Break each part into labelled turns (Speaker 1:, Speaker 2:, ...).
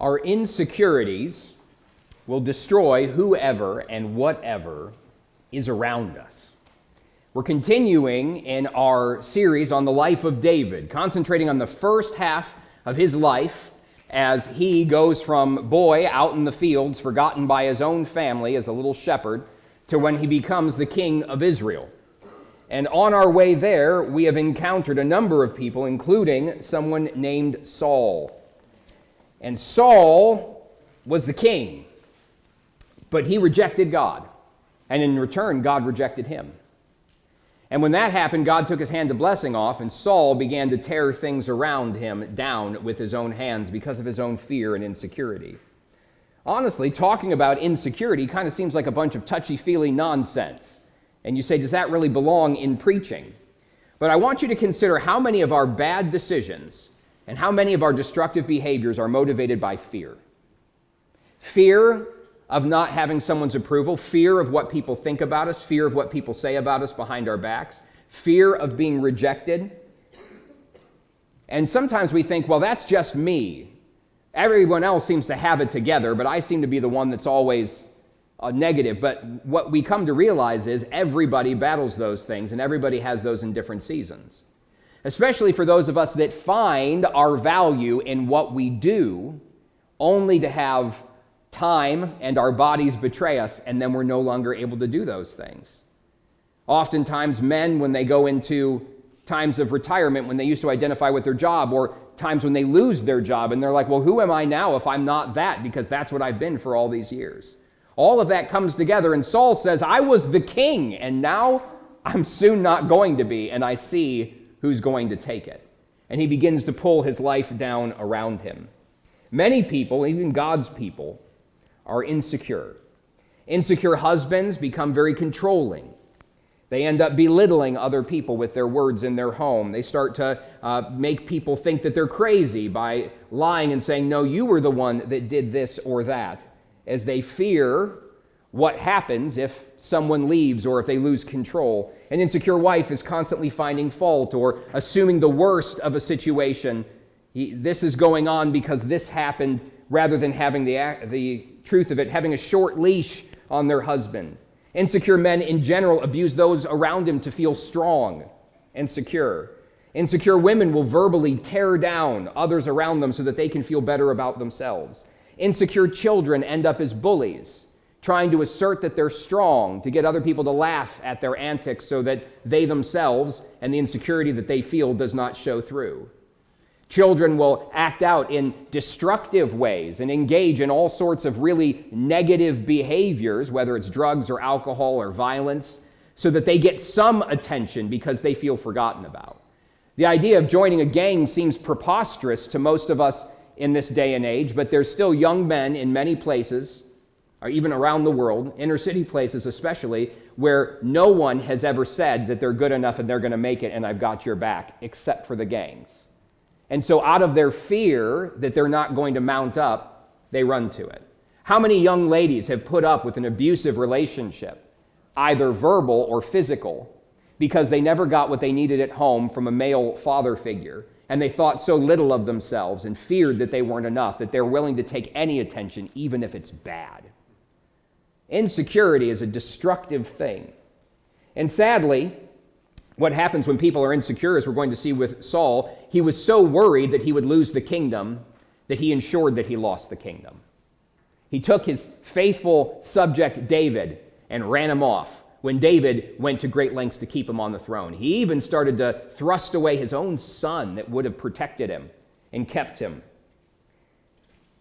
Speaker 1: Our insecurities will destroy whoever and whatever is around us. We're continuing in our series on the life of David, concentrating on the first half of his life as he goes from boy out in the fields, forgotten by his own family as a little shepherd, to when he becomes the king of Israel. And on our way there, we have encountered a number of people, including someone named Saul. And Saul was the king, but he rejected God. And in return, God rejected him. And when that happened, God took his hand of blessing off, and Saul began to tear things around him down with his own hands because of his own fear and insecurity. Honestly, talking about insecurity kind of seems like a bunch of touchy-feely nonsense. And you say, does that really belong in preaching? But I want you to consider how many of our bad decisions and how many of our destructive behaviors are motivated by fear. Fear of not having someone's approval, fear of what people think about us, fear of what people say about us behind our backs, fear of being rejected. And sometimes we think, well, that's just me. Everyone else seems to have it together, but I seem to be the one that's always negative. But what we come to realize is everybody battles those things, and everybody has those in different seasons. Especially for those of us that find our value in what we do, only to have time and our bodies betray us, and then we're no longer able to do those things. Oftentimes, men, when they go into times of retirement, when they used to identify with their job, or times when they lose their job, and they're like, well, who am I now if I'm not that? Because that's what I've been for all these years. All of that comes together, and Saul says, I was the king, and now I'm soon not going to be, and I see who's going to take it. And he begins to pull his life down around him. Many people, even God's people, are insecure. Insecure husbands become very controlling. They end up belittling other people with their words in their home. They start to make people think that they're crazy by lying and saying, no, you were the one that did this or that, as they fear what happens if someone leaves or if they lose control. An insecure wife is constantly finding fault or assuming the worst of a situation. This is going on because this happened, rather than having the truth of it, having a short leash on their husband. Insecure men in general abuse those around him to feel strong and secure. Insecure women will verbally tear down others around them so that they can feel better about themselves. Insecure children end up as bullies, trying to assert that they're strong, to get other people to laugh at their antics so that they themselves and the insecurity that they feel does not show through. Children will act out in destructive ways and engage in all sorts of really negative behaviors, whether it's drugs or alcohol or violence, so that they get some attention because they feel forgotten about. The idea of joining a gang seems preposterous to most of us in this day and age, but there's still young men in many places, or even around the world, inner city places especially, where no one has ever said that they're good enough and they're going to make it and I've got your back, except for the gangs. And so out of their fear that they're not going to mount up, they run to it. How many young ladies have put up with an abusive relationship, either verbal or physical, because they never got what they needed at home from a male father figure, and they thought so little of themselves and feared that they weren't enough, that they're willing to take any attention, even if it's bad. Insecurity is a destructive thing. And sadly, what happens when people are insecure, as we're going to see with Saul, he was so worried that he would lose the kingdom that he ensured that he lost the kingdom. He took his faithful subject David and ran him off when David went to great lengths to keep him on the throne. He even started to thrust away his own son that would have protected him and kept him.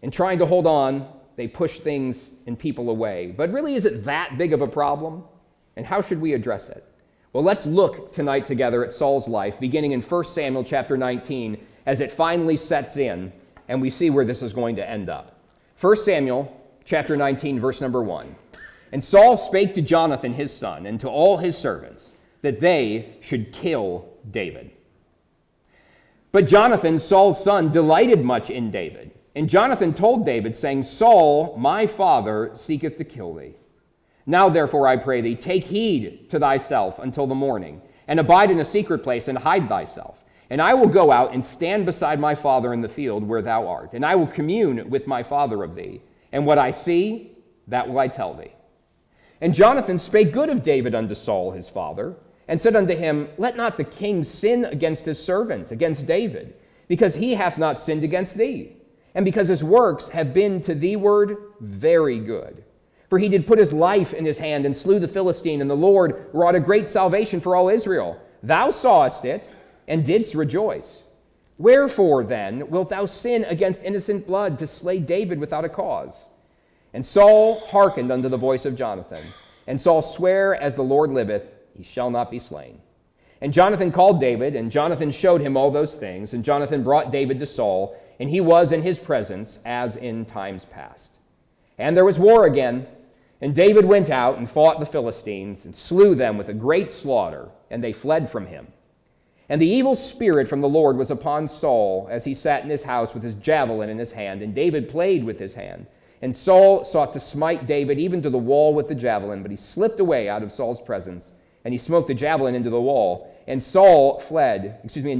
Speaker 1: And trying to hold on, they push things and people away. But really, is it that big of a problem? And how should we address it? Well, let's look tonight together at Saul's life, beginning in 1 Samuel chapter 19, as it finally sets in, and we see where this is going to end up. 1 Samuel chapter 19, verse number 1. And Saul spake to Jonathan his son, and to all his servants, that they should kill David. But Jonathan, Saul's son, delighted much in David. And Jonathan told David, saying, Saul, my father, seeketh to kill thee. Now therefore, I pray thee, take heed to thyself until the morning, and abide in a secret place, and hide thyself. And I will go out and stand beside my father in the field where thou art, and I will commune with my father of thee, and what I see, that will I tell thee. And Jonathan spake good of David unto Saul his father, and said unto him, Let not the king sin against his servant, against David, because he hath not sinned against thee, and because his works have been to thee ward very good. For he did put his life in his hand, and slew the Philistine, and the Lord wrought a great salvation for all Israel. Thou sawest it, and didst rejoice. Wherefore then wilt thou sin against innocent blood to slay David without a cause? And Saul hearkened unto the voice of Jonathan. And Saul sware, As the Lord liveth, he shall not be slain. And Jonathan called David, and Jonathan showed him all those things. And Jonathan brought David to Saul, and he was in his presence as in times past. And there was war again, and David went out and fought the Philistines, and slew them with a great slaughter, and they fled from him. And the evil spirit from the Lord was upon Saul, as he sat in his house with his javelin in his hand, and David played with his hand. And Saul sought to smite David even to the wall with the javelin, but he slipped away out of Saul's presence, and he smote the javelin into the wall. And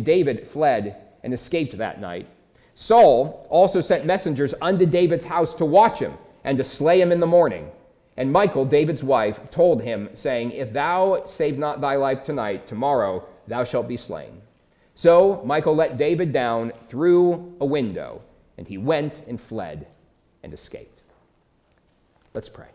Speaker 1: David fled and escaped that night. Saul also sent messengers unto David's house to watch him, and to slay him in the morning. And Michal, David's wife, told him, saying, If thou save not thy life tonight, tomorrow thou shalt be slain. So Michal let David down through a window, and he went and fled and escaped. Let's pray.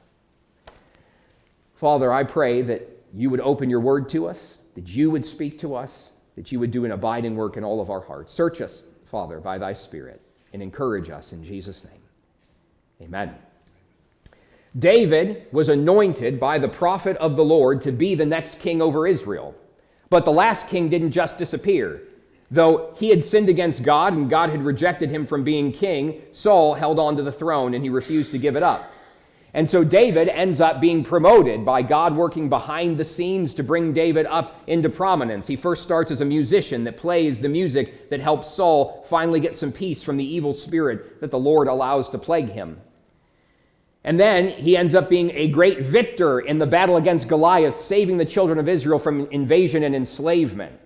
Speaker 1: Father, I pray that you would open your word to us, that you would speak to us, that you would do an abiding work in all of our hearts. Search us, Father, by thy Spirit, and encourage us in Jesus' name. Amen. David was anointed by the prophet of the Lord to be the next king over Israel. But the last king didn't just disappear. Though he had sinned against God and God had rejected him from being king, Saul held on to the throne and he refused to give it up. And so David ends up being promoted by God working behind the scenes to bring David up into prominence. He first starts as a musician that plays the music that helps Saul finally get some peace from the evil spirit that the Lord allows to plague him. And then he ends up being a great victor in the battle against Goliath, saving the children of Israel from invasion and enslavement.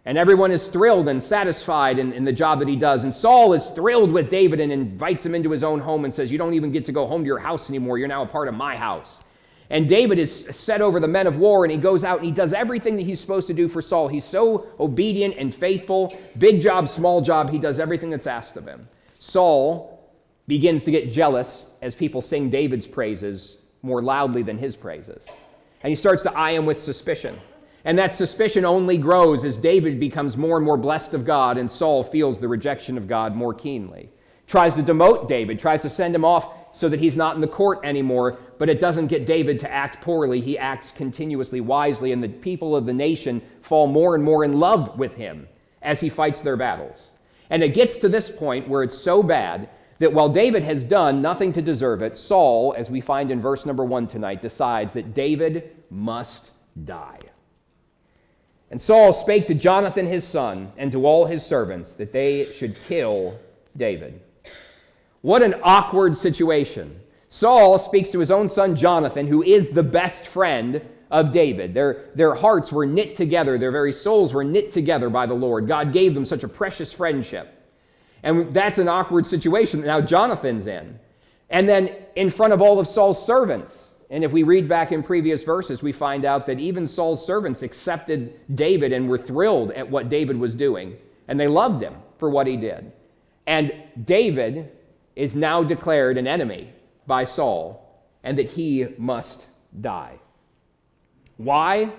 Speaker 1: And everyone is thrilled and satisfied in the job that he does. And Saul is thrilled with David and invites him into his own home and says, You don't even get to go home to your house anymore. You're now a part of my house. And David is set over the men of war, and he goes out and he does everything that he's supposed to do for Saul. He's so obedient and faithful. Big job, small job, he does everything that's asked of him. Saul begins to get jealous as people sing David's praises more loudly than his praises. And he starts to eye him with suspicion. And that suspicion only grows as David becomes more and more blessed of God, and Saul feels the rejection of God more keenly. Tries to demote David, tries to send him off so that he's not in the court anymore, but it doesn't get David to act poorly. He acts continuously wisely, and the people of the nation fall more and more in love with him as he fights their battles. And it gets to this point where it's so bad that while David has done nothing to deserve it, Saul, as we find in verse number 1 tonight, decides that David must die. And Saul spake to Jonathan his son and to all his servants that they should kill David. What an awkward situation. Saul speaks to his own son Jonathan, who is the best friend of David. Their hearts were knit together. Their very souls were knit together by the Lord. God gave them such a precious friendship. And that's an awkward situation that now Jonathan's in. And then in front of all of Saul's servants. And if we read back in previous verses, we find out that even Saul's servants accepted David and were thrilled at what David was doing. And they loved him for what he did. And David is now declared an enemy by Saul, and that he must die. Why?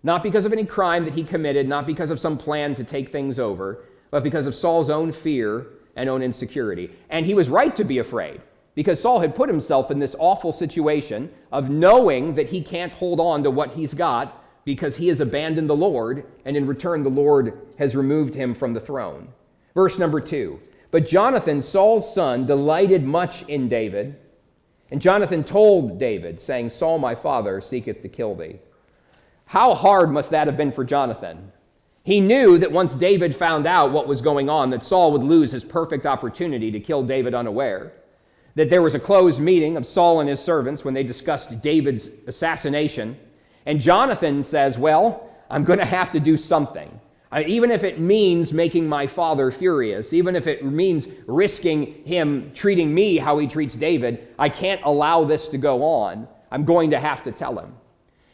Speaker 1: Not because of any crime that he committed, not because of some plan to take things over, but because of Saul's own fear and own insecurity. And he was right to be afraid, because Saul had put himself in this awful situation of knowing that he can't hold on to what he's got because he has abandoned the Lord, and in return the Lord has removed him from the throne. Verse number 2. But Jonathan, Saul's son, delighted much in David. And Jonathan told David, saying, Saul my father seeketh to kill thee. How hard must that have been for Jonathan? He knew that once David found out what was going on, that Saul would lose his perfect opportunity to kill David unaware. That there was a closed meeting of Saul and his servants when they discussed David's assassination. And Jonathan says, well, I'm going to have to do something. Even if it means making my father furious, even if it means risking him treating me how he treats David, I can't allow this to go on. I'm going to have to tell him.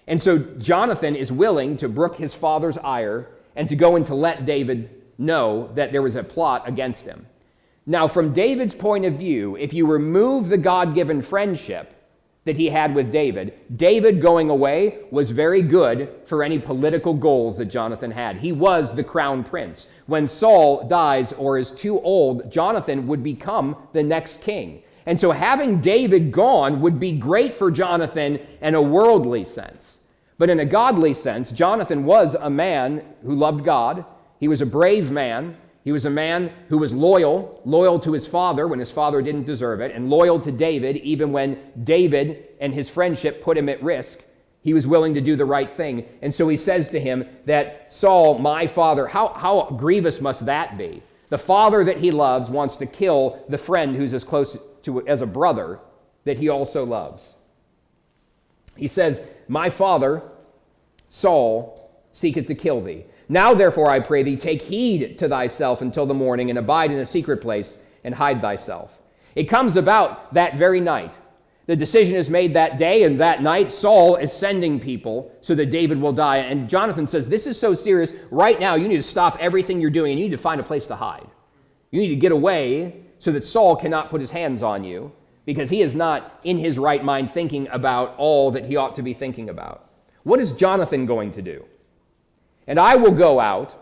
Speaker 1: And so Jonathan is willing to brook his father's ire and to go and to let David know that there was a plot against him. Now, from David's point of view, if you remove the God-given friendship that he had with David, David going away was very good for any political goals that Jonathan had. He was the crown prince. When Saul dies or is too old, Jonathan would become the next king. And so having David gone would be great for Jonathan in a worldly sense. But in a godly sense, Jonathan was a man who loved God. He was a brave man. He was a man who was loyal to his father when his father didn't deserve it, and loyal to David even when David and his friendship put him at risk. He was willing to do the right thing. And so he says to him that Saul, my father, how grievous must that be? The father that he loves wants to kill the friend who's as close to as a brother that he also loves. He says, my father, Saul, seeketh to kill thee. Now, therefore, I pray thee, take heed to thyself until the morning, and abide in a secret place, and hide thyself. It comes about that very night. The decision is made that day, and that night, Saul is sending people so that David will die. And Jonathan says, this is so serious. Right now, you need to stop everything you're doing, and you need to find a place to hide. You need to get away so that Saul cannot put his hands on you, because he is not in his right mind thinking about all that he ought to be thinking about. What is Jonathan going to do? And I will go out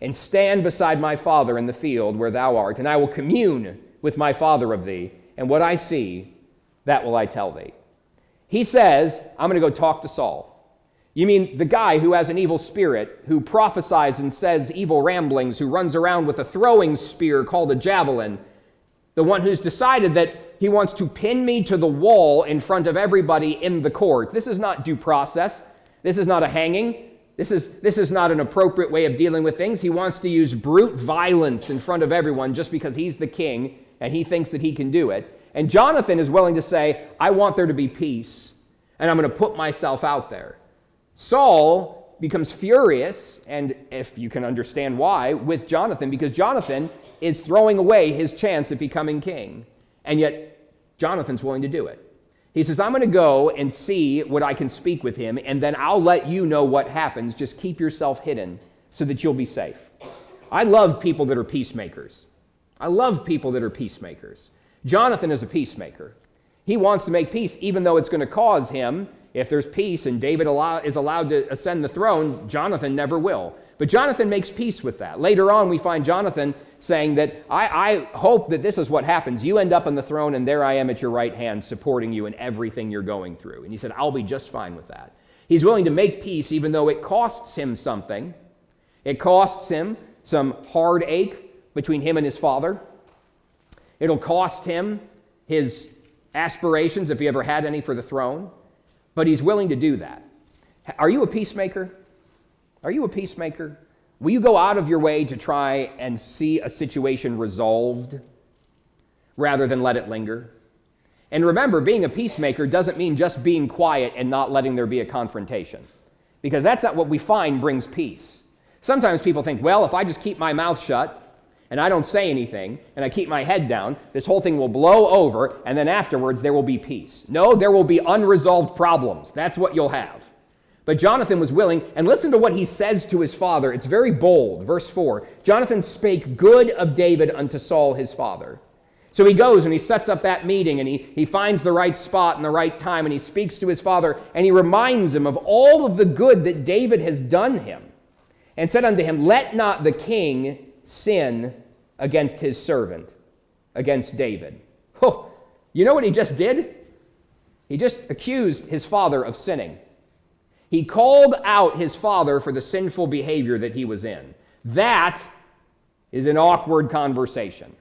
Speaker 1: and stand beside my father in the field where thou art, and I will commune with my father of thee, and what I see, that will I tell thee. He says, I'm going to go talk to Saul. You mean the guy who has an evil spirit, who prophesies and says evil ramblings, who runs around with a throwing spear called a javelin, the one who's decided that he wants to pin me to the wall in front of everybody in the court. This is not due process. This is not a hanging. This is not an appropriate way of dealing with things. He wants to use brute violence in front of everyone just because he's the king and he thinks that he can do it. And Jonathan is willing to say, I want there to be peace, and I'm going to put myself out there. Saul becomes furious, and if you can understand why, with Jonathan, because Jonathan is throwing away his chance of becoming king. And yet, Jonathan's willing to do it. He says, I'm going to go and see what I can speak with him, and then I'll let you know what happens. Just keep yourself hidden so that you'll be safe. I love people that are peacemakers. I love people that are peacemakers. Jonathan is a peacemaker. He wants to make peace, even though it's going to cause him, if there's peace and David is allowed to ascend the throne, Jonathan never will. But Jonathan makes peace with that. Later on, we find Jonathan saying that, I hope that this is what happens. You end up on the throne, and there I am at your right hand, supporting you in everything you're going through. And he said, I'll be just fine with that. He's willing to make peace, even though it costs him something. It costs him some heartache between him and his father. It'll cost him his aspirations, if he ever had any, for the throne. But he's willing to do that. Are you a peacemaker? Are you a peacemaker? Will you go out of your way to try and see a situation resolved rather than let it linger? And remember, being a peacemaker doesn't mean just being quiet and not letting there be a confrontation, because that's not what we find brings peace. Sometimes people think, well, if I just keep my mouth shut and I don't say anything and I keep my head down, this whole thing will blow over, and then afterwards there will be peace. No, there will be unresolved problems. That's what you'll have. But Jonathan was willing, and listen to what he says to his father. It's very bold. Verse 4, Jonathan spake good of David unto Saul his father. So he goes and he sets up that meeting, and he finds the right spot and the right time, and he speaks to his father, and he reminds him of all of the good that David has done him, and said unto him, let not the king sin against his servant, against David. Oh, you know what he just did? He just accused his father of sinning. He called out his father for the sinful behavior that he was in. That is an awkward conversation.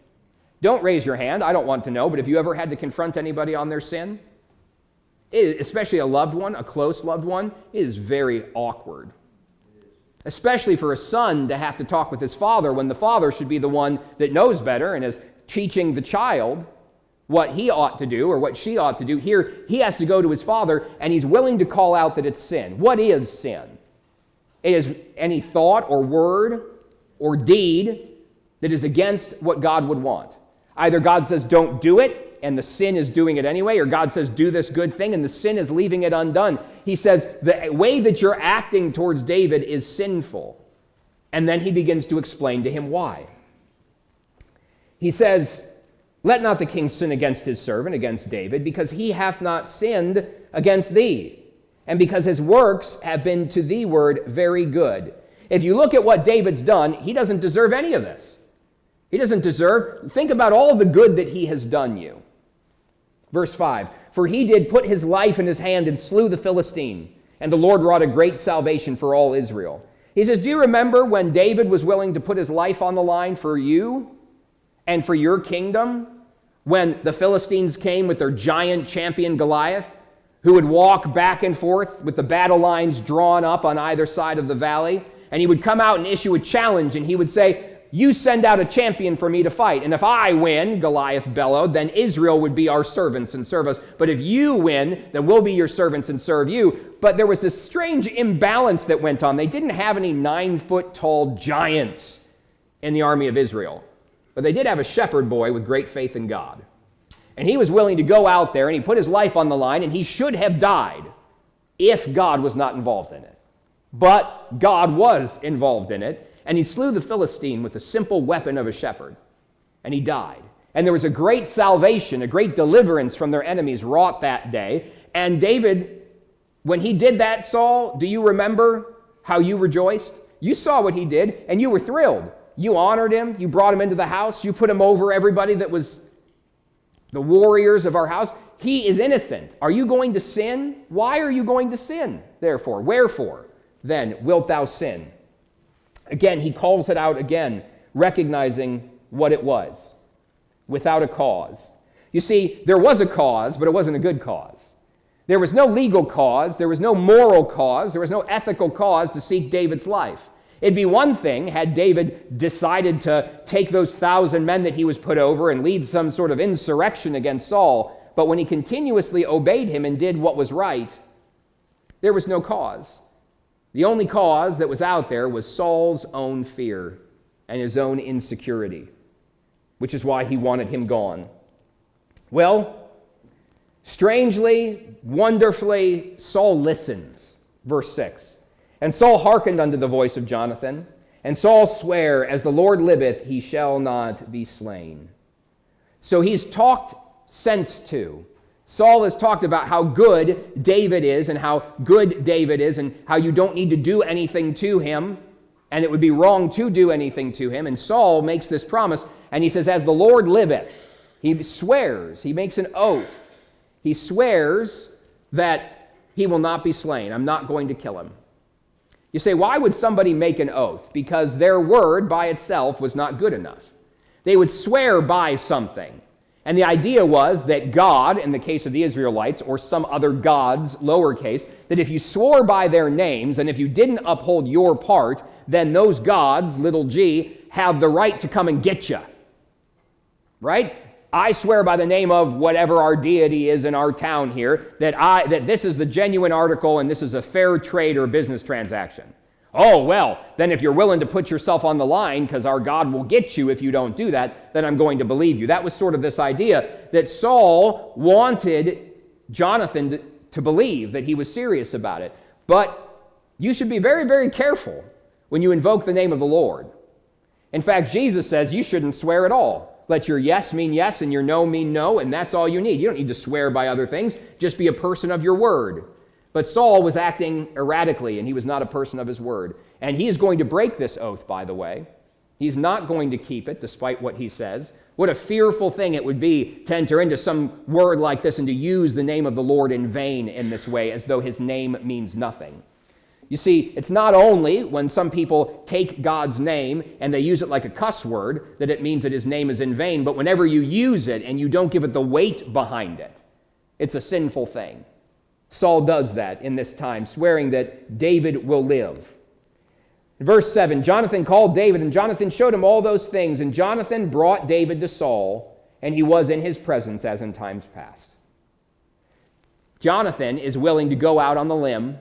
Speaker 1: Don't raise your hand. I don't want to know, but have you ever had to confront anybody on their sin? Especially a loved one, a close loved one, it is very awkward. Especially for a son to have to talk with his father when the father should be the one that knows better and is teaching the child what he ought to do or what she ought to do. Here, he has to go to his father, and he's willing to call out that it's sin. What is sin? It is any thought or word or deed that is against what God would want. Either God says don't do it, and the sin is doing it anyway, or God says do this good thing, and the sin is leaving it undone. He says the way that you're acting towards David is sinful. And then he begins to explain to him why. He says, let not the king sin against his servant, against David, because he hath not sinned against thee, and because his works have been to thee ward very good. If you look at what David's done, he doesn't deserve any of this. He doesn't deserve. Think about all the good that he has done you. Verse 5, for he did put his life in his hand and slew the Philistine, and the Lord wrought a great salvation for all Israel. He says, do you remember when David was willing to put his life on the line for you and for your kingdom? When the Philistines came with their giant champion Goliath, who would walk back and forth with the battle lines drawn up on either side of the valley, and he would come out and issue a challenge, and he would say, you send out a champion for me to fight, and if I win, Goliath bellowed, then Israel would be our servants and serve us. But if you win, then we'll be your servants and serve you. But there was this strange imbalance that went on. They didn't have any 9-foot-tall giants in the army of Israel, but they did have a shepherd boy with great faith in God. And he was willing to go out there, and he put his life on the line, and he should have died if God was not involved in it. But God was involved in it. And he slew the Philistine with the simple weapon of a shepherd. And he died. And there was a great salvation, a great deliverance from their enemies wrought that day. And David, when he did that, Saul, do you remember how you rejoiced? You saw what he did, and you were thrilled. You honored him. You brought him into the house. You put him over everybody that was the warriors of our house. He is innocent. Are you going to sin? Why are you going to sin? Therefore, wherefore, then, wilt thou sin? Again, he calls it out again, recognizing what it was, without a cause. You see, there was a cause, but it wasn't a good cause. There was no legal cause, there was no moral cause, there was no ethical cause to seek David's life. It'd be one thing had David decided to take those 1,000 men that he was put over and lead some sort of insurrection against Saul, but when he continuously obeyed him and did what was right, there was no cause. The only cause that was out there was Saul's own fear and his own insecurity, which is why he wanted him gone. Well, strangely, wonderfully, Saul listens. Verse 6. And Saul hearkened unto the voice of Jonathan, and Saul sware, as the Lord liveth, he shall not be slain. So he's talked sense to. Saul has talked about how good David is and how good David is and how you don't need to do anything to him and it would be wrong to do anything to him. And Saul makes this promise and he says, as the Lord liveth, he swears, he makes an oath. He swears that he will not be slain. I'm not going to kill him. You say, why would somebody make an oath? Because their word by itself was not good enough. They would swear by something. And the idea was that God, in the case of the Israelites, or some other gods, lowercase, that if you swore by their names, and if you didn't uphold your part, then those gods, little g, have the right to come and get you. Right? I swear by the name of whatever our deity is in our town here, that this is the genuine article and this is a fair trade or business transaction. Oh, well, then if you're willing to put yourself on the line, because our God will get you if you don't do that, then I'm going to believe you. That was sort of this idea that Saul wanted Jonathan to believe that he was serious about it. But you should be very, very careful when you invoke the name of the Lord. In fact, Jesus says you shouldn't swear at all. Let your yes mean yes and your no mean no, and that's all you need. You don't need to swear by other things. Just be a person of your word. But Saul was acting erratically, and he was not a person of his word. And he is going to break this oath, by the way. He's not going to keep it, despite what he says. What a fearful thing it would be to enter into some word like this and to use the name of the Lord in vain in this way, as though his name means nothing. You see, it's not only when some people take God's name and they use it like a cuss word that it means that his name is in vain, but whenever you use it and you don't give it the weight behind it, it's a sinful thing. Saul does that in this time, swearing that David will live. Verse 7, Jonathan called David, and Jonathan showed him all those things, and Jonathan brought David to Saul, and he was in his presence as in times past. Jonathan is willing to go out on the limb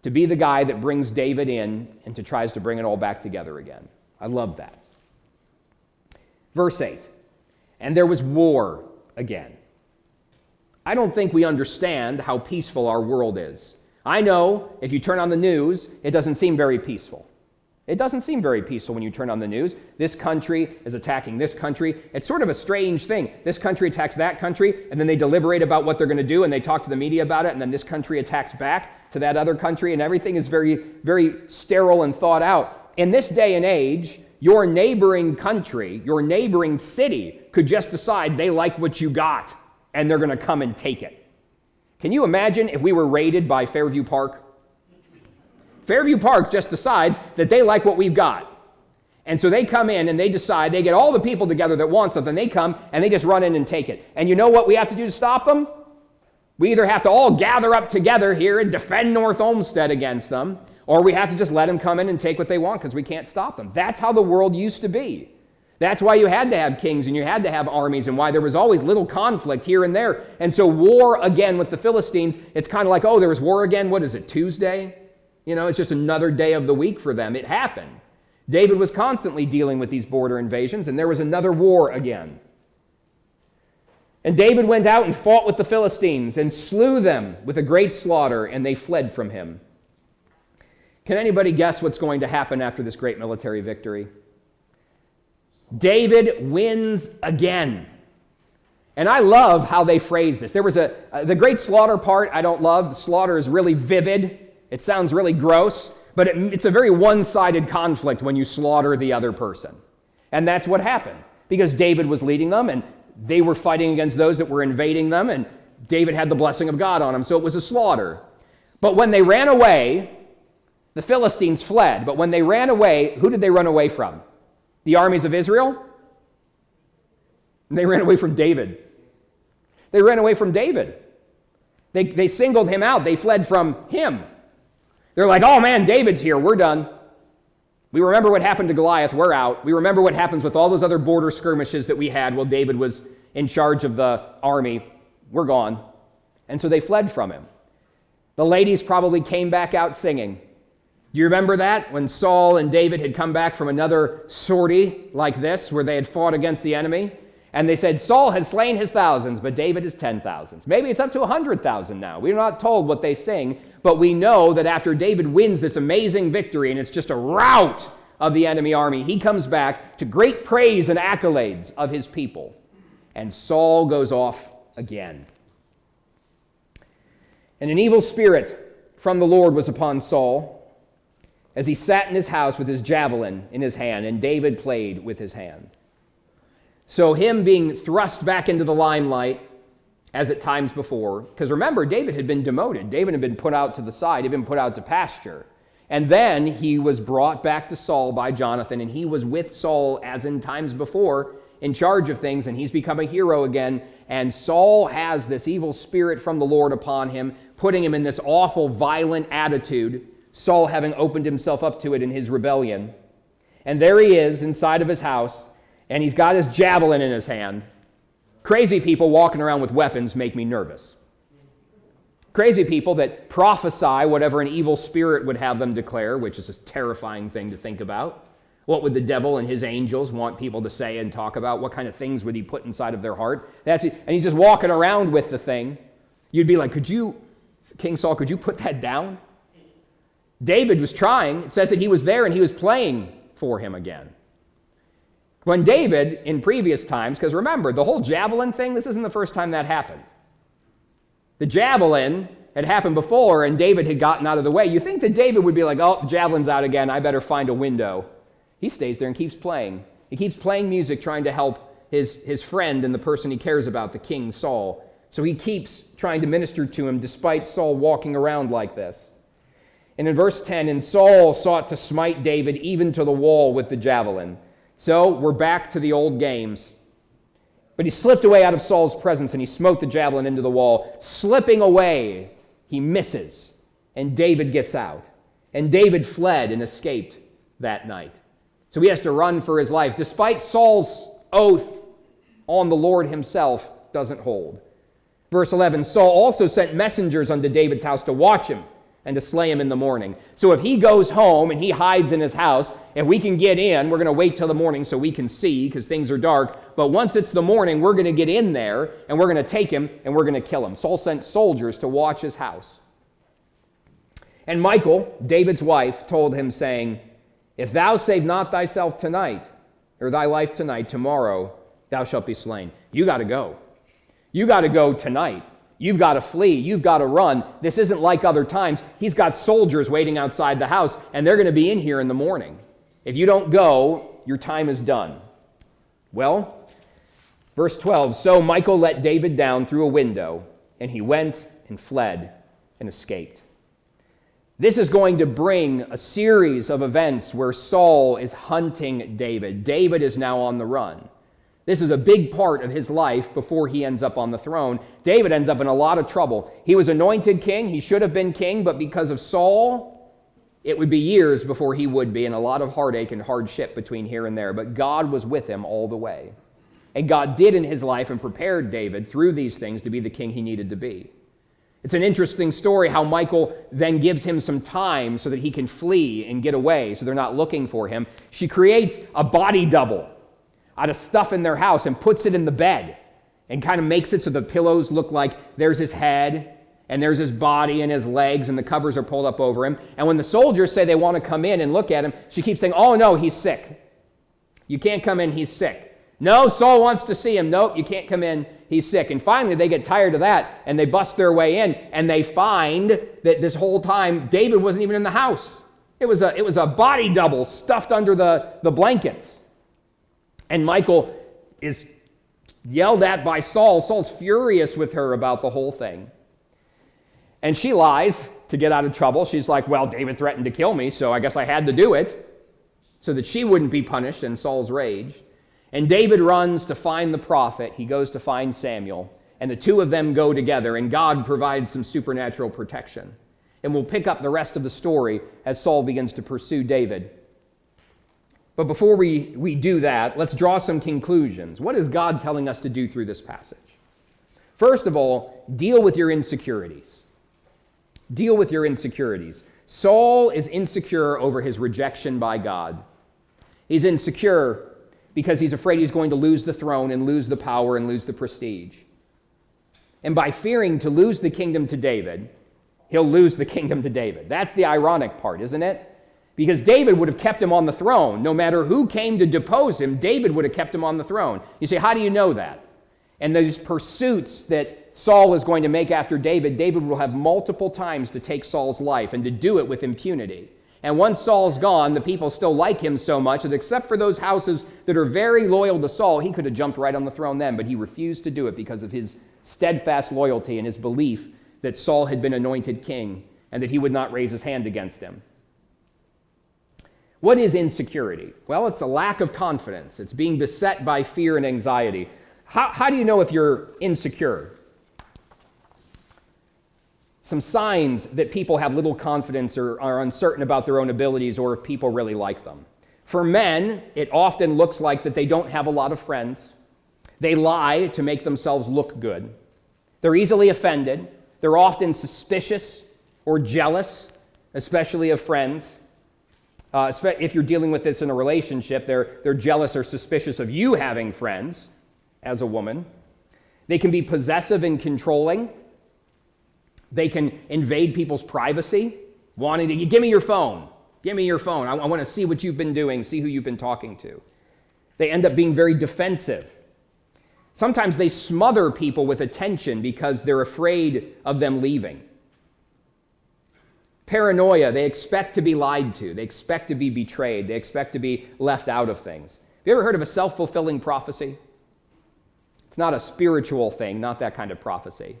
Speaker 1: to be the guy that brings David in and to tries to bring it all back together again. I love that. Verse 8, and there was war again. I don't think we understand how peaceful our world is. I know if you turn on the news, it doesn't seem very peaceful. It doesn't seem very peaceful when you turn on the news. This country is attacking this country. It's sort of a strange thing. This country attacks that country, and then they deliberate about what they're going to do, and they talk to the media about it, and then this country attacks back to that other country, and everything is very, very sterile and thought out. In this day and age, your neighboring country, your neighboring city could just decide they like what you got, and they're going to come and take it. Can you imagine if we were raided by Fairview Park? Fairview Park just decides that they like what we've got. And so they come in and they decide, they get all the people together that want something, they come and they just run in and take it. And you know what we have to do to stop them? We either have to all gather up together here and defend North Olmsted against them, or we have to just let them come in and take what they want because we can't stop them. That's how the world used to be. That's why you had to have kings and you had to have armies, and why there was always little conflict here and there. And so war again with the Philistines, it's kind of like, oh, there was war again. What is it, Tuesday? You know, it's just another day of the week for them. It happened. David was constantly dealing with these border invasions, and there was another war again. And David went out and fought with the Philistines and slew them with a great slaughter, and they fled from him. Can anybody guess what's going to happen after this great military victory? David wins again. And I love how they phrase this. There was the great slaughter part I don't love. The slaughter is really vivid. It sounds really gross, but it's a very one-sided conflict when you slaughter the other person. And that's what happened, because David was leading them, and they were fighting against those that were invading them, and David had the blessing of God on him, so it was a slaughter. But when they ran away, the Philistines fled. But when they ran away, who did they run away from? The armies of Israel? And they ran away from David. They ran away from David. They singled him out. They fled from him. They're like, oh man, David's here. We're done. We remember what happened to Goliath. We're out. We remember what happens with all those other border skirmishes that we had while David was in charge of the army. We're gone. And so they fled from him. The ladies probably came back out singing. Do you remember that? When Saul and David had come back from another sortie like this, where they had fought against the enemy, and they said, Saul has slain his thousands, but David his 10,000s. Maybe it's up to 100,000 now. We're not told what they sing, but we know that after David wins this amazing victory, and it's just a rout of the enemy army, he comes back to great praise and accolades of his people. And Saul goes off again. And an evil spirit from the Lord was upon Saul, as he sat in his house with his javelin in his hand, and David played with his hand. So him being thrust back into the limelight, as at times before, because remember, David had been demoted. David had been put out to the side. He'd been put out to pasture. And then he was brought back to Saul by Jonathan, and he was with Saul, as in times before, in charge of things, and he's become a hero again. And Saul has this evil spirit from the Lord upon him, putting him in this awful, violent attitude, Saul having opened himself up to it in his rebellion. And there he is inside of his house, and he's got his javelin in his hand. Crazy people walking around with weapons make me nervous. Crazy people that prophesy whatever an evil spirit would have them declare, which is a terrifying thing to think about. What would the devil and his angels want people to say and talk about? What kind of things would he put inside of their heart? And he's just walking around with the thing. You'd be like, King Saul, could you put that down? David was trying. It says that he was there and he was playing for him again. When David, in previous times, because remember, the whole javelin thing, this isn't the first time that happened. The javelin had happened before and David had gotten out of the way. You think that David would be like, oh, the javelin's out again, I better find a window. He stays there and keeps playing. He keeps playing music, trying to help his friend and the person he cares about, the king Saul. So he keeps trying to minister to him despite Saul walking around like this. And in verse 10, and Saul sought to smite David even to the wall with the javelin. So we're back to the old games. But he slipped away out of Saul's presence, and he smote the javelin into the wall. Slipping away, he misses, and David gets out. And David fled and escaped that night. So he has to run for his life, despite Saul's oath on the Lord himself doesn't hold. Verse 11, Saul also sent messengers unto David's house to watch him, and to slay him in the morning. So if he goes home and he hides in his house, if we can get in, we're going to wait till the morning so we can see because things are dark. But once it's the morning, we're going to get in there and we're going to take him and we're going to kill him. Saul sent soldiers to watch his house. And Michal, David's wife, told him, saying, if thou save not thyself tonight, or thy life tonight, tomorrow thou shalt be slain. You got to go. You got to go tonight. You've got to flee. You've got to run. This isn't like other times. He's got soldiers waiting outside the house, and they're going to be in here in the morning. If you don't go, your time is done. Well, verse 12, so Michal let David down through a window, and he went and fled and escaped. This is going to bring a series of events where Saul is hunting David. David is now on the run. This is a big part of his life before he ends up on the throne. David ends up in a lot of trouble. He was anointed king. He should have been king, but because of Saul, it would be years before he would be, and a lot of heartache and hardship between here and there. But God was with him all the way. And God did in his life and prepared David through these things to be the king he needed to be. It's an interesting story how Michal then gives him some time so that he can flee and get away so they're not looking for him. She creates a body double out of stuff in their house and puts it in the bed and kind of makes it so the pillows look like there's his head and there's his body and his legs and the covers are pulled up over him. And when the soldiers say they want to come in and look at him, she keeps saying, oh no, he's sick. You can't come in, he's sick. No, Saul wants to see him. Nope, you can't come in. He's sick. And finally, they get tired of that, and they bust their way in, and they find that this whole time, David wasn't even in the house. It was a body double stuffed under the blankets. And Michal is yelled at by Saul. Saul's furious with her about the whole thing. And she lies to get out of trouble. She's like, well, David threatened to kill me, so I guess I had to do it, so that she wouldn't be punished in Saul's rage. And David runs to find the prophet. He goes to find Samuel. And the two of them go together, and God provides some supernatural protection. And we'll pick up the rest of the story as Saul begins to pursue David. But before we do that, let's draw some conclusions. What is God telling us to do through this passage? First of all, deal with your insecurities. Deal with your insecurities. Saul is insecure over his rejection by God. He's insecure because he's afraid he's going to lose the throne and lose the power and lose the prestige. And by fearing to lose the kingdom to David, he'll lose the kingdom to David. That's the ironic part, isn't it? Because David would have kept him on the throne. No matter who came to depose him, David would have kept him on the throne. You say, how do you know that? And these pursuits that Saul is going to make after David, David will have multiple times to take Saul's life and to do it with impunity. And once Saul's gone, the people still like him so much that except for those houses that are very loyal to Saul, he could have jumped right on the throne then, but he refused to do it because of his steadfast loyalty and his belief that Saul had been anointed king and that he would not raise his hand against him. What is insecurity? Well, it's a lack of confidence. It's being beset by fear and anxiety. How do you know if you're insecure? Some signs that people have little confidence or are uncertain about their own abilities or if people really like them. For men, it often looks like that they don't have a lot of friends. They lie to make themselves look good. They're easily offended. They're often suspicious or jealous, especially of friends. If you're dealing with this in a relationship, they're jealous or suspicious of you having friends as a woman. They can be possessive and controlling. They can invade people's privacy, wanting to, give me your phone. Give me your phone. I want to see what you've been doing, see who you've been talking to. They end up being very defensive. Sometimes they smother people with attention because they're afraid of them leaving. Paranoia, they expect to be lied to. They expect to be betrayed. They expect to be left out of things. Have you ever heard of a self-fulfilling prophecy? It's not a spiritual thing, not that kind of prophecy.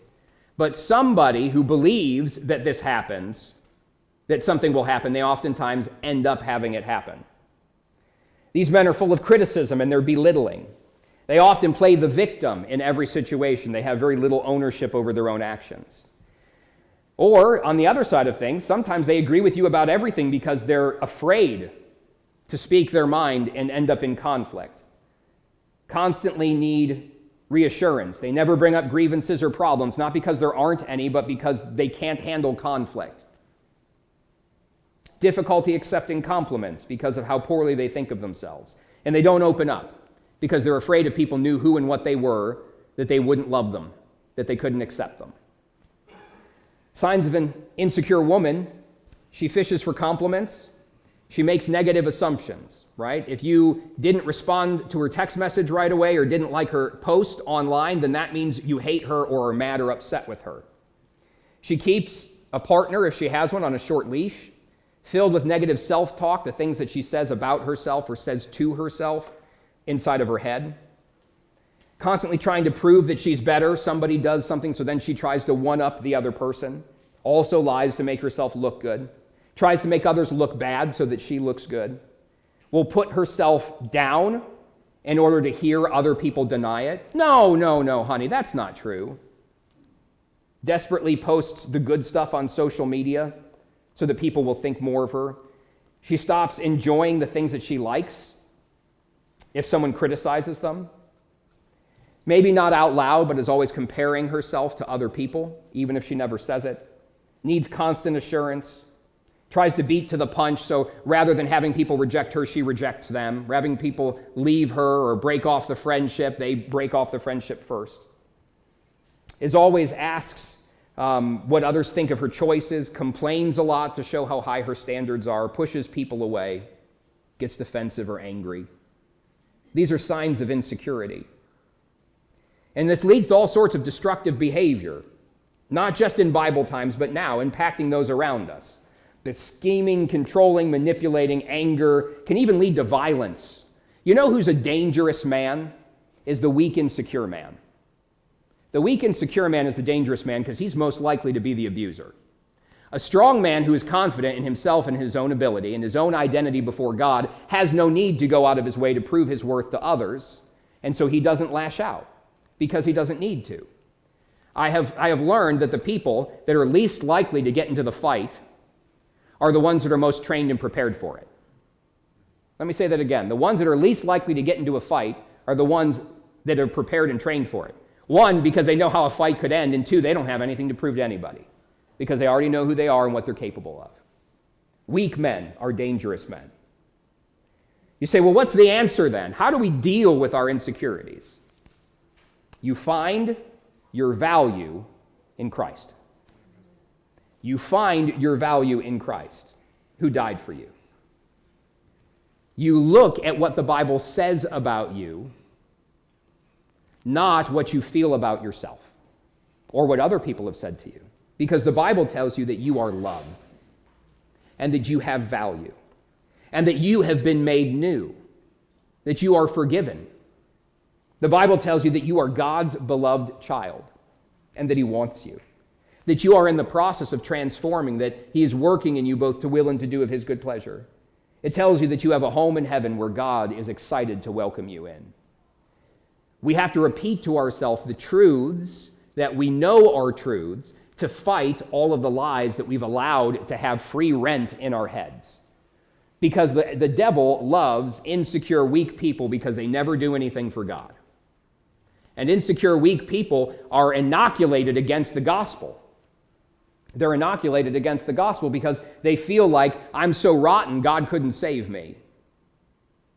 Speaker 1: But somebody who believes that this happens, that something will happen, they oftentimes end up having it happen. These men are full of criticism and they're belittling. They often play the victim in every situation. They have very little ownership over their own actions. Or, on the other side of things, sometimes they agree with you about everything because they're afraid to speak their mind and end up in conflict. Constantly need reassurance. They never bring up grievances or problems, not because there aren't any, but because they can't handle conflict. difficulty accepting compliments because of how poorly they think of themselves. And they don't open up because they're afraid if people knew who and what they were, that they wouldn't love them, that they couldn't accept them. Signs of an insecure woman: she fishes for compliments. She makes negative assumptions, right? If you didn't respond to her text message right away or didn't like her post online, then that means you hate her or are mad or upset with her. She keeps a partner, if she has one, on a short leash, filled with negative self-talk, the things that she says about herself or says to herself inside of her head. Constantly trying to prove that she's better. Somebody does something, so then she tries to one-up the other person. Also lies to make herself look good. Tries to make others look bad so that she looks good. Will put herself down in order to hear other people deny it. No, honey, that's not true. Desperately posts the good stuff on social media so that people will think more of her. She stops enjoying the things that she likes if someone criticizes them. Maybe not out loud, but is always comparing herself to other people, even if she never says it. Needs constant assurance. Tries to beat to the punch, so rather than having people reject her, she rejects them. Having people leave her or break off the friendship, they break off the friendship first. Is always asks what others think of her choices, complains a lot to show how high her standards are, pushes people away, gets defensive or angry. These are signs of insecurity. And this leads to all sorts of destructive behavior, not just in Bible times, but now, impacting those around us. The scheming, controlling, manipulating, anger can even lead to violence. You know who's a dangerous man? Is the weak, insecure man. The weak, insecure man is the dangerous man because he's most likely to be the abuser. A strong man who is confident in himself and his own ability and his own identity before God has no need to go out of his way to prove his worth to others, and so he doesn't lash out because he doesn't need to. I have learned that the people that are least likely to get into the fight are the ones that are most trained and prepared for it. Let me say that again. The ones that are least likely to get into a fight are the ones that are prepared and trained for it. One, because they know how a fight could end, and two, they don't have anything to prove to anybody because they already know who they are and what they're capable of. Weak men are dangerous men. You say, well, what's the answer then? How do we deal with our insecurities? You find your value in Christ. You find your value in Christ, who died for you. You look at what the Bible says about you, not what you feel about yourself or what other people have said to you. Because the Bible tells you that you are loved and that you have value and that you have been made new, that you are forgiven. The Bible tells you that you are God's beloved child and that he wants you. That you are in the process of transforming, that he is working in you both to will and to do of his good pleasure. It tells you that you have a home in heaven where God is excited to welcome you in. We have to repeat to ourselves the truths that we know are truths to fight all of the lies that we've allowed to have free rent in our heads. Because the devil loves insecure, weak people because they never do anything for God. And insecure, weak people are inoculated against the gospel. They're inoculated against the gospel because they feel like, I'm so rotten, God couldn't save me.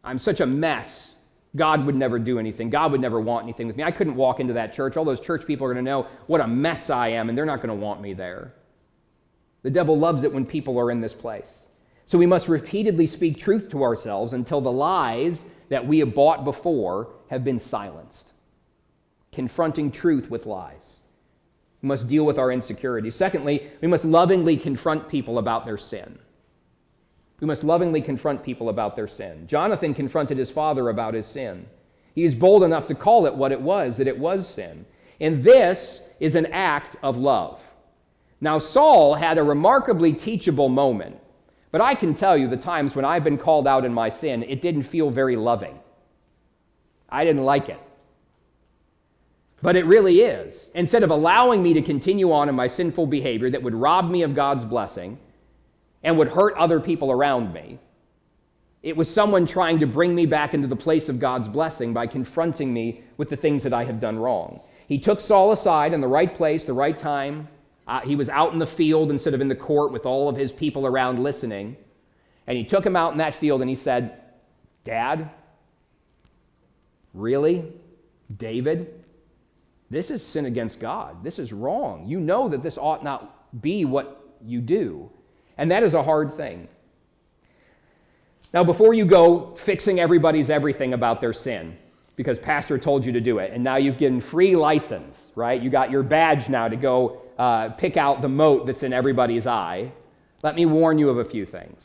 Speaker 1: I'm such a mess. God would never do anything. God would never want anything with me. I couldn't walk into that church. All those church people are going to know what a mess I am, and they're not going to want me there. The devil loves it when people are in this place. So we must repeatedly speak truth to ourselves until the lies that we have bought before have been silenced. Confronting truth with lies. We must deal with our insecurities. Secondly, we must lovingly confront people about their sin. We must lovingly confront people about their sin. Jonathan confronted his father about his sin. He is bold enough to call it what it was, that it was sin. And this is an act of love. Now, Saul had a remarkably teachable moment, but I can tell you the times when I've been called out in my sin, it didn't feel very loving. I didn't like it. But it really is. Instead of allowing me to continue on in my sinful behavior that would rob me of God's blessing and would hurt other people around me, it was someone trying to bring me back into the place of God's blessing by confronting me with the things that I have done wrong. He took Saul aside in the right place, the right time. He was out in the field instead of in the court with all of his people around listening. And he took him out in that field and he said, Dad, really? David? This is sin against God. This is wrong. You know that this ought not be what you do. And that is a hard thing. Now, before you go fixing everybody's everything about their sin, because pastor told you to do it, and now you've given free license, right? You got your badge now to go pick out the mote that's in everybody's eye. Let me warn you of a few things.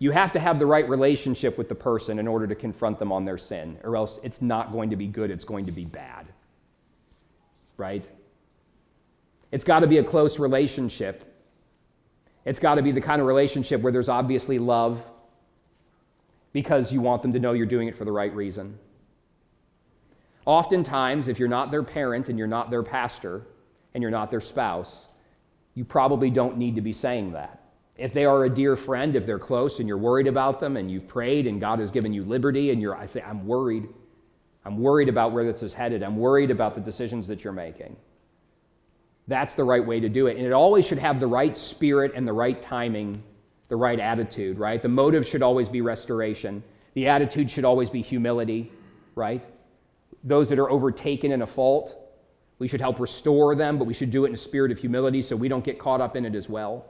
Speaker 1: You have to have the right relationship with the person in order to confront them on their sin, or else it's not going to be good, it's going to be bad. Right? It's got to be a close relationship. It's got to be the kind of relationship where there's obviously love, because you want them to know you're doing it for the right reason. Oftentimes, if you're not their parent and you're not their pastor and you're not their spouse, you probably don't need to be saying that. If they are a dear friend, if they're close and you're worried about them and you've prayed and God has given you liberty and I say, I'm worried. I'm worried about where this is headed. I'm worried about the decisions that you're making. That's the right way to do it. And it always should have the right spirit and the right timing, the right attitude, right? The motive should always be restoration. The attitude should always be humility, right? Those that are overtaken in a fault, we should help restore them, but we should do it in a spirit of humility so we don't get caught up in it as well.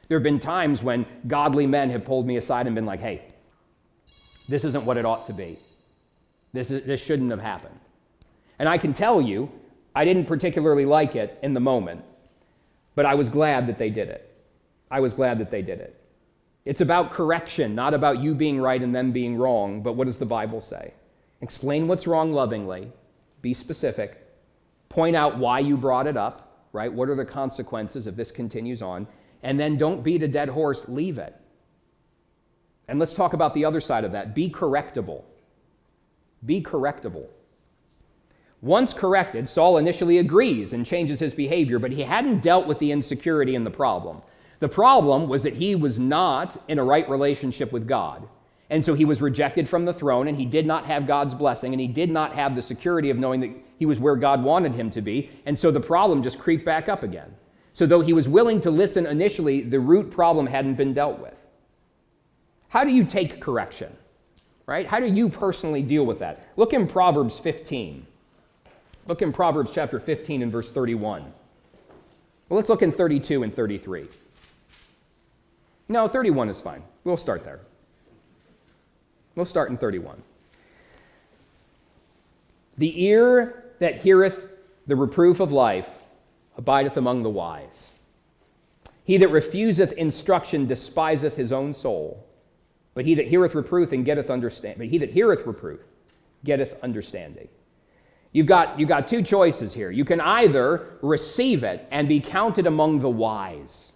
Speaker 1: There have been times when godly men have pulled me aside and been like, hey, this isn't what it ought to be. This shouldn't have happened. And I can tell you, I didn't particularly like it in the moment, but I was glad that they did it. I was glad that they did it. It's about correction, not about you being right and them being wrong, but what does the Bible say? Explain what's wrong lovingly, be specific, point out why you brought it up, right? What are the consequences if this continues on? And then don't beat a dead horse, leave it. And let's talk about the other side of that. Be correctable. Be correctable. Once corrected, Saul initially agrees and changes his behavior, but he hadn't dealt with the insecurity and the problem. The problem was that he was not in a right relationship with God. And so he was rejected from the throne, and he did not have God's blessing, and he did not have the security of knowing that he was where God wanted him to be. And so the problem just creeped back up again. So though he was willing to listen initially, the root problem hadn't been dealt with. How do you take correction? Right? How do you personally deal with that? Look in Proverbs 15. Look in Proverbs chapter 15 and verse 31. Well, let's look in 32 and 33. No, 31 is fine. We'll start there. We'll start in 31. The ear that heareth the reproof of life abideth among the wise. He that refuseth instruction despiseth his own soul, but he that heareth reproof and getteth understanding. But he that heareth reproof getteth understanding. You've got two choices here. You can either receive it and be counted among the wise.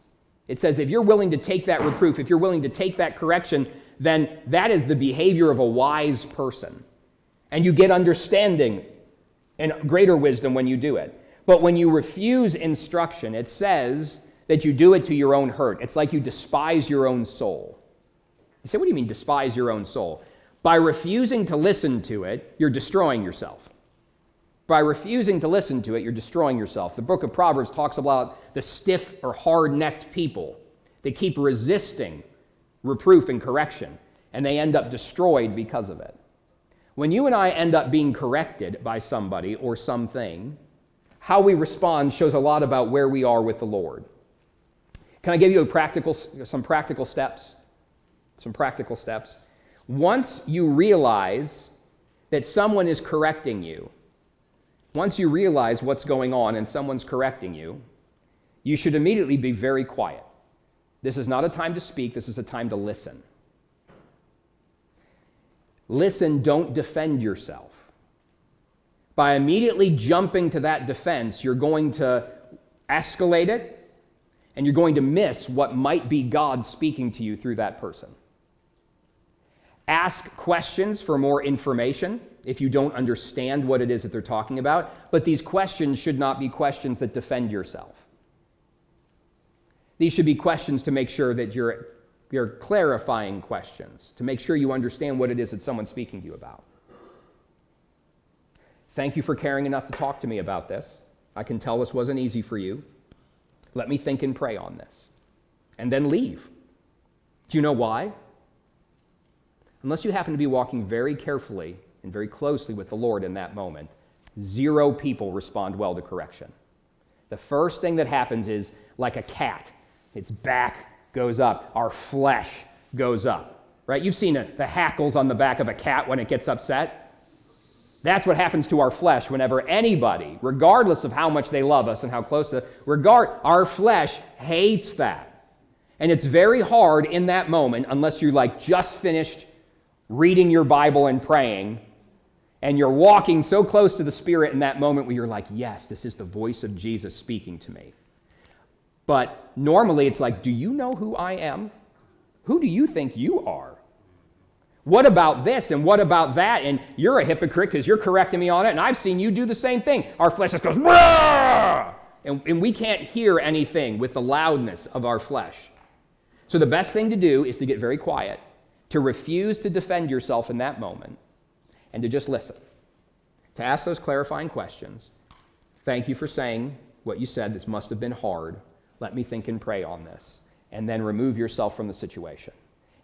Speaker 1: It says if you're willing to take that reproof, if you're willing to take that correction, then that is the behavior of a wise person. And you get understanding and greater wisdom when you do it. But when you refuse instruction, it says that you do it to your own hurt. It's like you despise your own soul. You say, what do you mean despise your own soul? By refusing to listen to it, you're destroying yourself. By refusing to listen to it, you're destroying yourself. The book of Proverbs talks about the stiff or hard-necked people. They keep resisting reproof and correction, and they end up destroyed because of it. When you and I end up being corrected by somebody or something, how we respond shows a lot about where we are with the Lord. Can I give you some practical steps? Some practical steps. Once you realize that someone is correcting you, once you realize what's going on and someone's correcting you, you should immediately be very quiet. This is not a time to speak, this is a time to listen. Listen, don't defend yourself. By immediately jumping to that defense, you're going to escalate it, and you're going to miss what might be God speaking to you through that person. Ask questions for more information if you don't understand what it is that they're talking about, but these questions should not be questions that defend yourself. These should be questions to make sure that you're clarifying questions, to make sure you understand what it is that someone's speaking to you about. Thank you for caring enough to talk to me about this. I can tell this wasn't easy for you. Let me think and pray on this. And then leave. Do you know why? Unless you happen to be walking very carefully and very closely with the Lord in that moment, 0 people respond well to correction. The first thing that happens is like a cat. Its back goes up. Our flesh goes up, right? You've seen the hackles on the back of a cat when it gets upset. That's what happens to our flesh whenever anybody, regardless of how much they love us and how close to our flesh hates that. And it's very hard in that moment, unless you just finished reading your Bible and praying, and you're walking so close to the Spirit in that moment where you're like, yes, this is the voice of Jesus speaking to me. But normally it's like, do you know who I am? Who do you think you are? What about this and what about that? And you're a hypocrite because you're correcting me on it, and I've seen you do the same thing. Our flesh just goes, and we can't hear anything with the loudness of our flesh. So the best thing to do is to get very quiet, to refuse to defend yourself in that moment, and to just listen, to ask those clarifying questions. Thank you for saying what you said. This must have been hard. Let me think and pray on this. And then remove yourself from the situation.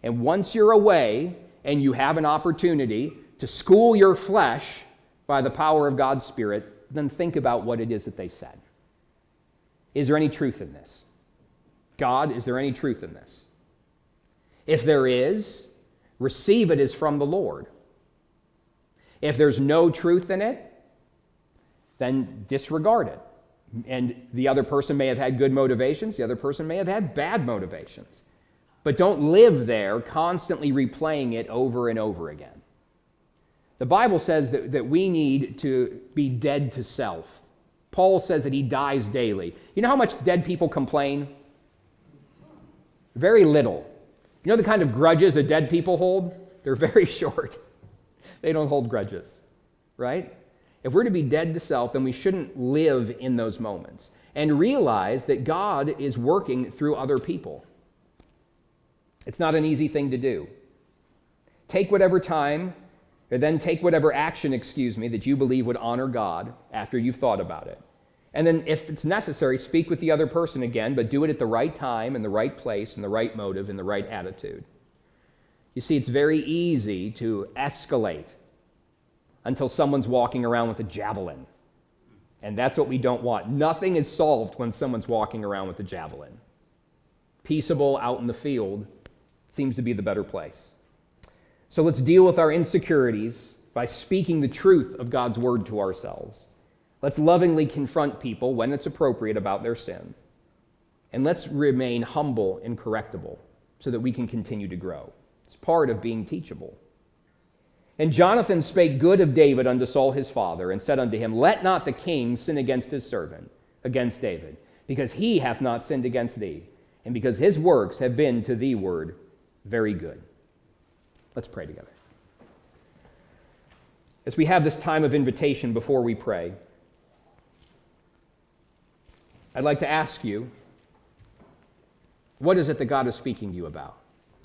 Speaker 1: And once you're away and you have an opportunity to school your flesh by the power of God's Spirit, then think about what it is that they said. Is there any truth in this? God, is there any truth in this? If there is, receive it as from the Lord. If there's no truth in it, then disregard it. And the other person may have had good motivations, the other person may have had bad motivations. But don't live there constantly replaying it over and over again. The Bible says that we need to be dead to self. Paul says that he dies daily. You know how much dead people complain? Very little. You know the kind of grudges that dead people hold? They're very short. They don't hold grudges, right? If we're to be dead to self, then we shouldn't live in those moments and realize that God is working through other people. It's not an easy thing to do. Take whatever time, or then take whatever action, that you believe would honor God after you've thought about it. And then if it's necessary, speak with the other person again, but do it at the right time, in the right place, in the right motive, in the right attitude. You see, it's very easy to escalate until someone's walking around with a javelin. And that's what we don't want. Nothing is solved when someone's walking around with a javelin. Peaceable out in the field seems to be the better place. So let's deal with our insecurities by speaking the truth of God's word to ourselves. Let's lovingly confront people when it's appropriate about their sin. And let's remain humble and correctable so that we can continue to grow. It's part of being teachable. And Jonathan spake good of David unto Saul his father, and said unto him, Let not the king sin against his servant, against David, because he hath not sinned against thee, and because his works have been to thee word very good. Let's pray together. As we have this time of invitation before we pray, I'd like to ask you, what is it that God is speaking to you about?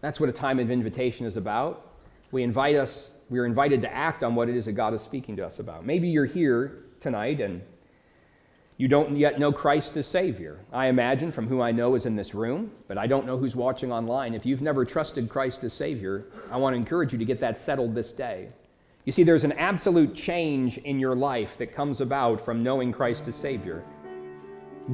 Speaker 1: That's what a time of invitation is about. We are invited to act on what it is that God is speaking to us about. Maybe you're here tonight and you don't yet know Christ as Savior. I imagine from who I know is in this room, but I don't know who's watching online. If you've never trusted Christ as Savior, I want to encourage you to get that settled this day. You see, there's an absolute change in your life that comes about from knowing Christ as Savior.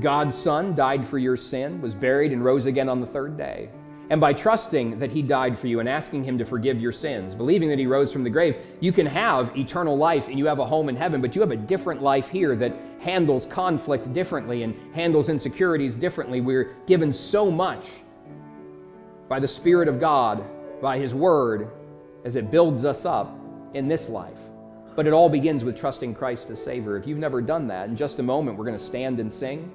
Speaker 1: God's Son died for your sin, was buried, and rose again on the third day. And by trusting that he died for you and asking him to forgive your sins, believing that he rose from the grave, you can have eternal life and you have a home in heaven, but you have a different life here that handles conflict differently and handles insecurities differently. We're given so much by the Spirit of God, by his word, as it builds us up in this life. But it all begins with trusting Christ as Savior. If you've never done that, in just a moment we're going to stand and sing.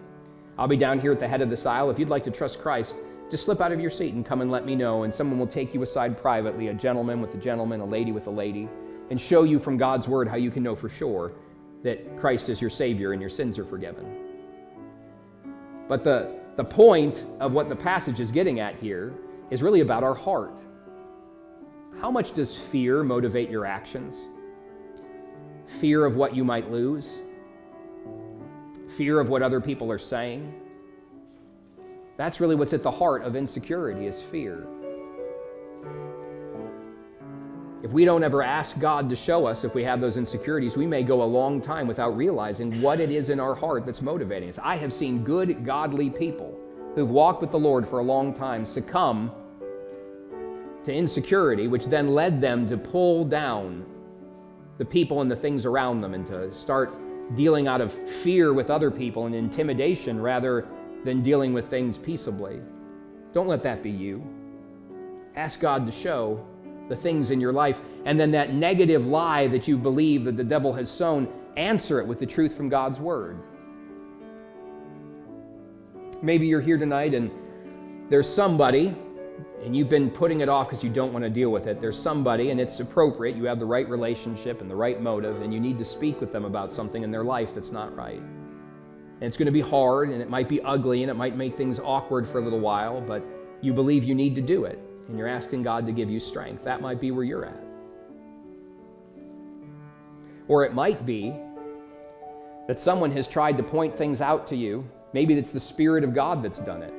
Speaker 1: I'll be down here at the head of this aisle. If you'd like to trust Christ, just slip out of your seat and come and let me know, and someone will take you aside privately, a gentleman with a gentleman, a lady with a lady, and show you from God's word how you can know for sure that Christ is your Savior and your sins are forgiven. But the point of what the passage is getting at here is really about our heart. How much does fear motivate your actions? Fear of what you might lose? Fear of what other people are saying? That's really what's at the heart of insecurity, is fear. If we don't ever ask God to show us if we have those insecurities, we may go a long time without realizing what it is in our heart that's motivating us. I have seen good, godly people who've walked with the Lord for a long time succumb to insecurity, which then led them to pull down the people and the things around them and to start dealing out of fear with other people and intimidation rather than dealing with things peaceably. Don't let that be you. Ask God to show the things in your life, and then that negative lie that you believe that the devil has sown, answer it with the truth from God's word. Maybe you're here tonight and there's somebody, and you've been putting it off because you don't want to deal with it. There's somebody, and it's appropriate, you have the right relationship and the right motive, and you need to speak with them about something in their life that's not right. And it's going to be hard, and it might be ugly, and it might make things awkward for a little while, but you believe you need to do it, and you're asking God to give you strength. That might be where you're at. Or it might be that someone has tried to point things out to you. Maybe it's the Spirit of God that's done it.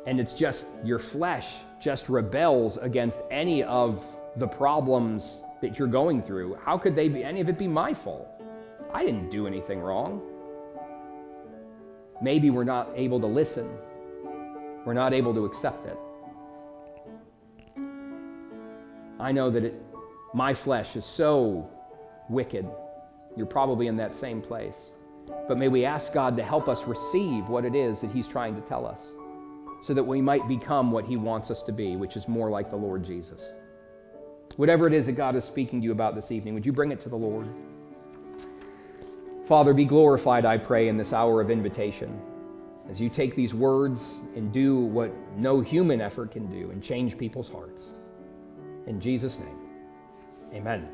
Speaker 1: And it's just your flesh just rebels against any of the problems that you're going through. How could any of it be my fault? I didn't do anything wrong. Maybe we're not able to listen. We're not able to accept it. I know that my flesh is so wicked. You're probably in that same place. But may we ask God to help us receive what it is that He's trying to tell us, so that we might become what He wants us to be, which is more like the Lord Jesus. Whatever it is that God is speaking to you about this evening, would you bring it to the Lord? Father, be glorified, I pray, in this hour of invitation, as you take these words and do what no human effort can do and change people's hearts. In Jesus' name, amen.